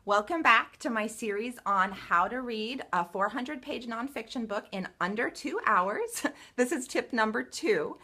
Welcome back to my series on how to read a 400-page nonfiction book in under 2 hours. This is tip number 2.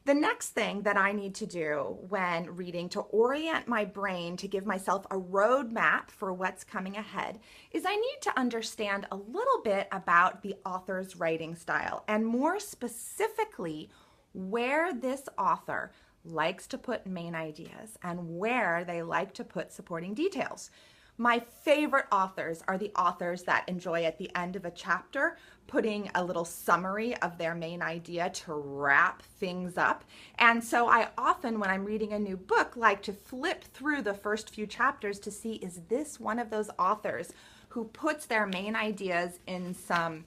The next thing that I need to do when reading to orient my brain to give myself a roadmap for what's coming ahead is I need to understand a little bit about the author's writing style, and more specifically, where this author likes to put main ideas and where they like to put supporting details. My favorite authors are the authors that enjoy at the end of a chapter putting a little summary of their main idea to wrap things up. And so I often, when I'm reading a new book, like to flip through the first few chapters to see, is this one of those authors who puts their main ideas in some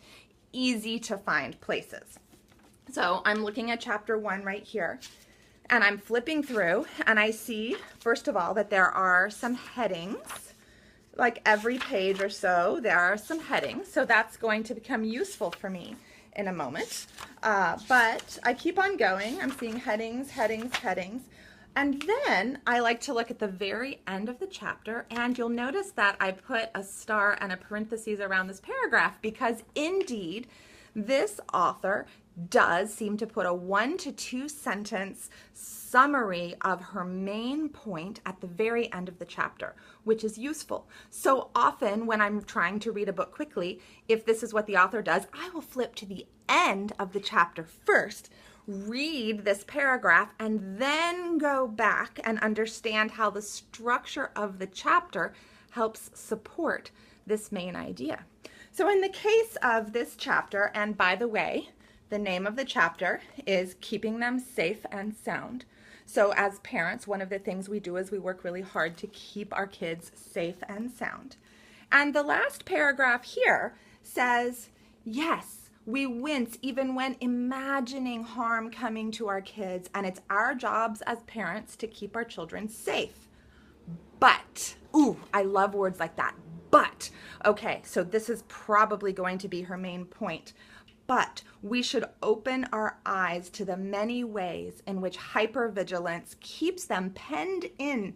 easy to find places. So I'm looking at chapter 1 right here. And I'm flipping through and I see, first of all, that there are some headings. Like every page or so, there are some headings. So that's going to become useful for me in a moment. But I keep on going. I'm seeing headings, headings, headings. And then I like to look at the very end of the chapter, and you'll notice that I put a star and a parentheses around this paragraph because indeed this author does seem to put a 1 to 2 sentence summary of her main point at the very end of the chapter, which is useful. So often when I'm trying to read a book quickly, if this is what the author does, I will flip to the end of the chapter first, read this paragraph, and then go back and understand how the structure of the chapter helps support this main idea. So in the case of this chapter, and by the way, the name of the chapter is Keeping Them Safe and Sound. So as parents, one of the things we do is we work really hard to keep our kids safe and sound. And the last paragraph here says, yes, we wince even when imagining harm coming to our kids, and it's our jobs as parents to keep our children safe. But, ooh, I love words like that, but. Okay, so this is probably going to be her main point. But we should open our eyes to the many ways in which hypervigilance keeps them penned in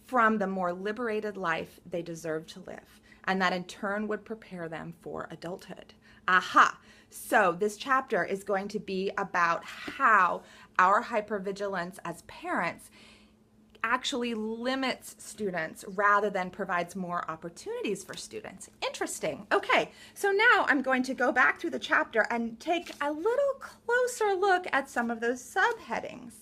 from the more liberated life they deserve to live, and that in turn would prepare them for adulthood. Aha! So this chapter is going to be about how our hypervigilance as parents actually limits students rather than provides more opportunities for students. Interesting. Okay, so now I'm going to go back through the chapter and take a little closer look at some of those subheadings.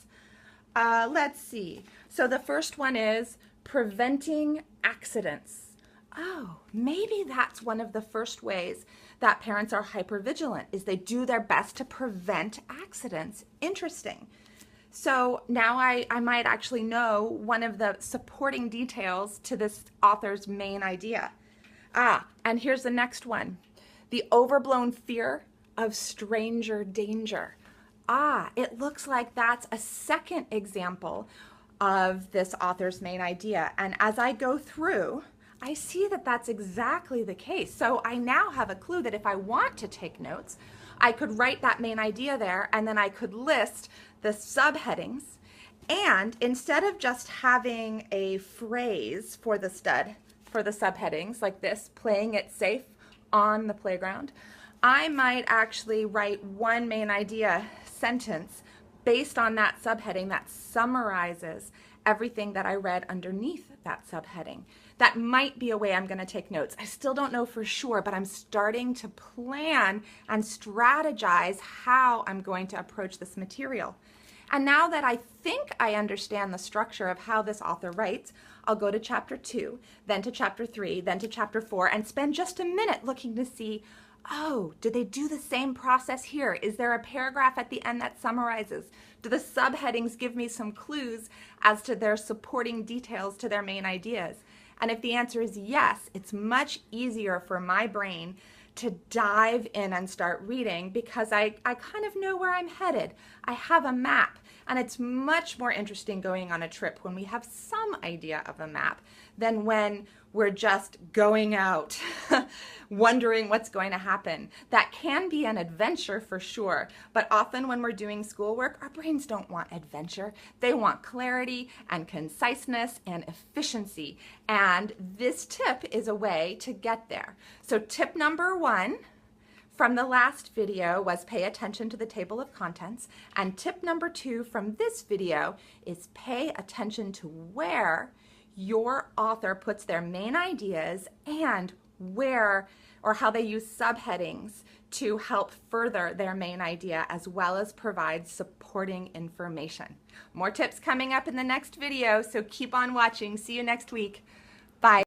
Let's see. So the first one is preventing accidents. Oh, maybe that's one of the first ways that parents are hypervigilant, is they do their best to prevent accidents. Interesting. So now I might actually know one of the supporting details to this author's main idea. And here's the next one. The overblown fear of stranger danger. It looks like that's a second example of this author's main idea. And as I go through, I see that that's exactly the case. So I now have a clue that if I want to take notes, I could write that main idea there, and then I could list the subheadings. And instead of just having a phrase for the subheadings like this, playing it safe on the playground, I might actually write one main idea sentence based on that subheading that summarizes everything that I read underneath that subheading. That might be a way I'm going to take notes. I still don't know for sure, but I'm starting to plan and strategize how I'm going to approach this material. And now that I think I understand the structure of how this author writes, I'll go to chapter 2, then to chapter 3, then to chapter 4, and spend just a minute looking to see, oh, did they do the same process here? Is there a paragraph at the end that summarizes? Do the subheadings give me some clues as to their supporting details to their main ideas? And if the answer is yes, it's much easier for my brain to dive in and start reading because I kind of know where I'm headed. I have a map. And it's much more interesting going on a trip when we have some idea of a map than when we're just going out wondering what's going to happen. That can be an adventure for sure, but often when we're doing schoolwork, our brains don't want adventure. They want clarity and conciseness and efficiency. And this tip is a way to get there. So tip number 1 from the last video was pay attention to the table of contents. And tip number 2 from this video is pay attention to where your author puts their main ideas and where or how they use subheadings to help further their main idea as well as provide supporting information. More tips coming up in the next video, so keep on watching. See you next week.